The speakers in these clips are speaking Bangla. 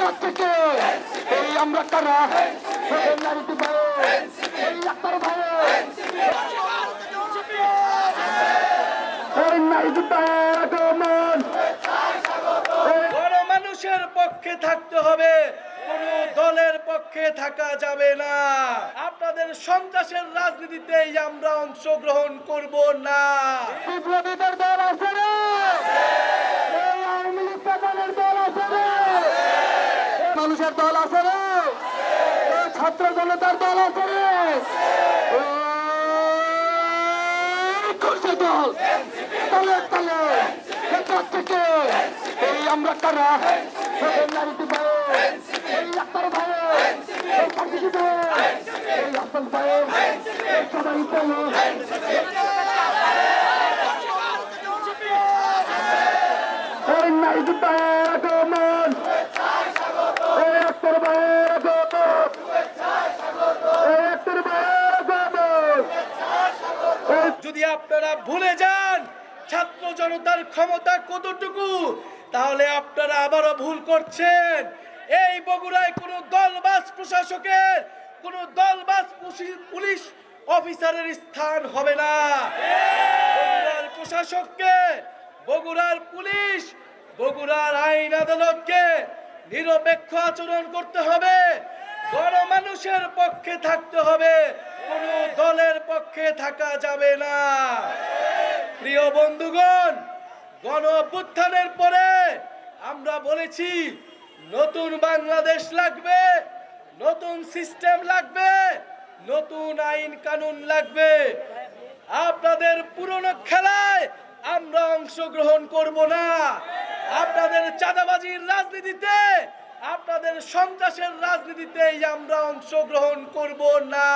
করছে কে? এই আমরা কারা? নারীটি ভাই, এই ডাক্তার ভাই, এই নারীটি ভাই আগমন। গণমানুষের পক্ষে থাকতে হবে, কোন দলের পক্ষে থাকা যাবে না। আপনাদের সন্ত্রাসের রাজনীতিতেই আমরা অংশগ্রহণ করব না। বিপ্লবীদের দল আছে রে, এই আওয়ামী লীগ প্রধানের দল আছে রে, মানুষের দল আছে রে, এই ছাত্র জনতার দল আছে রে, করছে দল দলের দলে থেকে এই আমরা কারা? নারীটি ভাই, এই ডাক্তার ভাই, এই সার্টিফিকেট ভাই, এই হাসান ভাই, এই সবাই বলো এই নারীটি ভাই আগমন, এই ডাক্তার ভাই আগমন, এই ডাক্তার ভাই আগমন। যদি আপনারা ভুলে যান ছাত্র জনতার ক্ষমতা কতটুকু, তাহলে আপনারা আবারও ভুল করছেন। এই বগুড়ায় কোন দলবাজ প্রশাসকের, কোন দলবাজ পুলিশ অফিসারের স্থান হবে না। বগুড়ার প্রশাসককে, বগুড়ার পুলিশ, বগুড়ার আইন আদালতকে নিরপেক্ষ আচরণ করতে হবে, গণমানুষের পক্ষে থাকতে হবে, কোন দলের পক্ষে থাকা যাবে না। প্রিয় বন্ধুগণ, গণ অভ্যুত্থানের পরে আমরা বলেছি নতুন বাংলাদেশ লাগবে, নতুন সিস্টেম লাগবে, নতুন আইন কানুন লাগবে। আপনাদের পুরনো খেলায় আমরা অংশগ্রহণ করব না। আপনাদের চাঁদাবাজির রাজনীতিতে, আপনাদের সন্ত্রাসের রাজনীতিতেই আমরা অংশগ্রহণ করব না।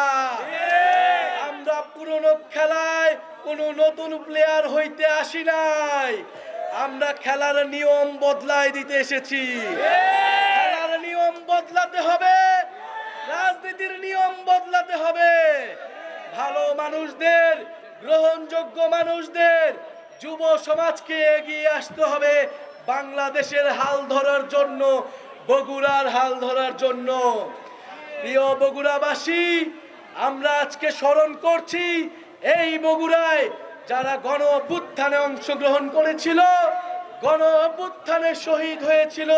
আমরা পুরনো খেলায় কোনো নতুন প্লেয়ার হইতে আসি নাই, আমরা খেলার নিয়ম বদলাই দিতে এসেছি। খেলার নিয়ম বদলাতে হবে, রাজনীতির নিয়ম বদলাতে হবে। ভালো মানুষদের, গ্রহণযোগ্য মানুষদের, যুব সমাজকে এগিয়ে আসতে হবে বাংলাদেশের হাল ধরার জন্য, বগুড়ার হাল ধরার জন্য। প্রিয় বগুড়াবাসী, আমরা আজকে স্মরণ করছি এই বগুড়ায় যারা গণ অভ্যুত্থানে অংশগ্রহণ করেছিল, গণ অভ্যুত্থানে শহীদ হয়েছিল,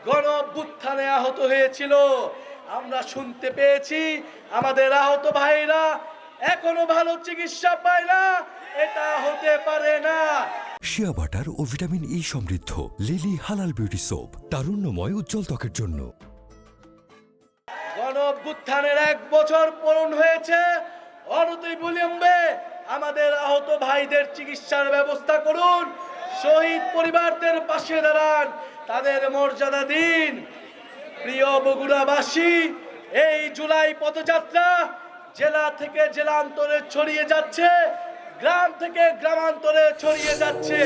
গণ অভ্যুত্থানে আহত হয়েছিল। আমরা শুনতে পেয়েছি আমাদের আহত ভাইরা এখনো ভালো চিকিৎসা পায় না। এটা হতে পারে না। শিয়া বাটার ও ভিটামিন ই সমৃদ্ধ লিলি হালাল বিউটি সোপ, তারুণ্যময় উজ্জ্বল ত্বকের জন্য। গণ অভ্যুত্থানের 1 বছর পূরণ হয়েছে। অনতিবিলম্বে আমাদের আহত ভাইদের চিকিৎসার ব্যবস্থা করুন, শহীদ পরিবারদের পাশে দাঁড়ান, তাদের মর্যাদা দিন। প্রিয় বগুড়াবাসী, এই জুলাই পদযাত্রা জেলা থেকে জেলান্তরে ছড়িয়ে যাচ্ছে, গ্রাম থেকে গ্রামান্তরে ছড়িয়ে যাচ্ছে।